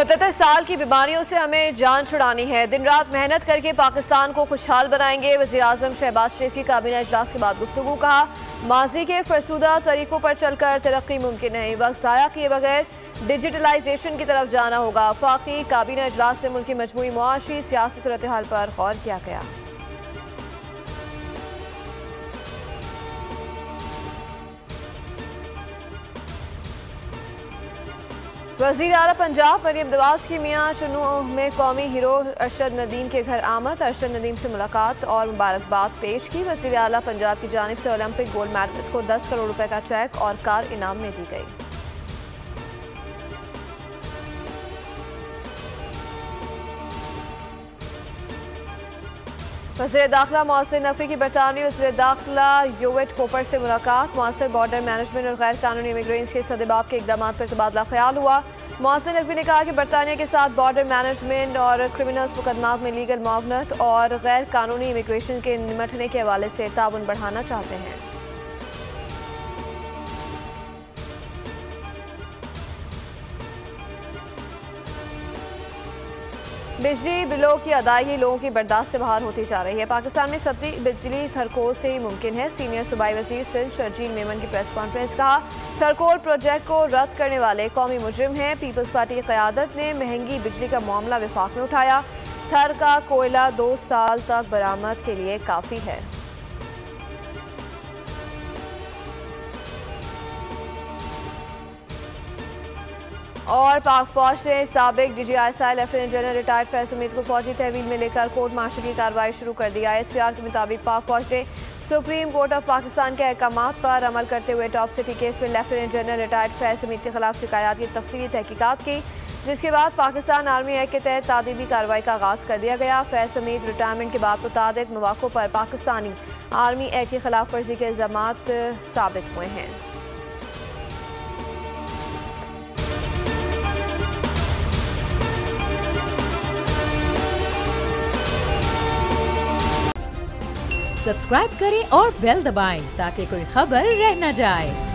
77 साल की बीमारियों से हमें जान छुड़ानी है। दिन रात मेहनत करके पाकिस्तान को खुशहाल बनाएंगे। वज़ीर-ए-आज़म शहबाज शरीफ की काबीना इजलास के बाद गुफ्तगू। कहा, माजी के फरसूदा तरीकों पर चलकर तरक्की मुमकिन नहीं, वक्त ज़ाया किए बगैर डिजिटलाइजेशन की तरफ जाना होगा। वफाकी काबीना इजलास से मुल्क की मजमूई मुआशी सियासी सूरत हाल पर गौर किया गया। वज़ीर आला पंजाब मरियम नवाज की मियां चुनू में कौमी हीरो अरशद नदीम के घर आमद। अरशद नदीम से मुलाकात और मुबारकबाद पेश की। वज़ीर आला पंजाब की जानिब से ओलंपिक गोल्ड मेडलिस्ट को 10 करोड़ रुपए का चेक और कार इनाम में दी गई। वज़ीर दाखिला मोहसिन नकवी की बरतानवी वज़ीर दाखिला योवेट कोपर से मुलाकात। मुअस्सर बॉर्डर मैनेजमेंट और गैर कानूनी इमिग्रेंट्स के सदेबाब के इकदाम पर तबादला ख्याल हुआ। मोहसिन नकवी ने कहा कि बरतानिया के साथ बॉर्डर मैनेजमेंट और क्रिमिनल्स मुकदमात में लीगल मुआवनत और गैर कानूनी इमिग्रेशन के निमटने के हवाले से ताउन बढ़ाना चाहते हैं। बिजली बिलों की अदायगी लोगों की बर्दाश्त से बाहर होती जा रही है। पाकिस्तान में सस्ती बिजली थरकोल से ही मुमकिन है। सीनियर सूबाई वजीर सिंध शर्जील मेमन की प्रेस कॉन्फ्रेंस। कहा, थरकोल प्रोजेक्ट को रद्द करने वाले कौमी मुजरिम हैं। पीपल्स पार्टी की क़यादत ने महंगी बिजली का मामला विफाक में उठाया। थर का कोयला 2 साल तक बरामद के लिए काफ़ी है। और पाक फौज ने साबिक DGI lieutenant general retired Faiz Hamid को फौजी तहवील में लेकर कोर्ट मार्शल की कार्रवाई शुरू कर दी। ISPR के मुताबिक पाक फौज ने सुप्रीम कोर्ट ऑफ पाकिस्तान के अहकामात पर अमल करते हुए टॉप सिटी केस में lieutenant general retired Faiz Hamid के खिलाफ शिकायत की तफसीली तहकीकात की, जिसके बाद पाकिस्तान आर्मी एक्ट के तहत तादीबी कार्रवाई का आगाज़ कर दिया गया। फैज हमीद रिटायरमेंट के बाद मुतादिद मौक़ों पर पाकिस्तानी आर्मी एक्ट की खिलाफ वर्जी के इल्ज़ामात साबित हुए हैं। सब्सक्राइब करें और बेल दबाएं ताकि कोई खबर रह न जाए।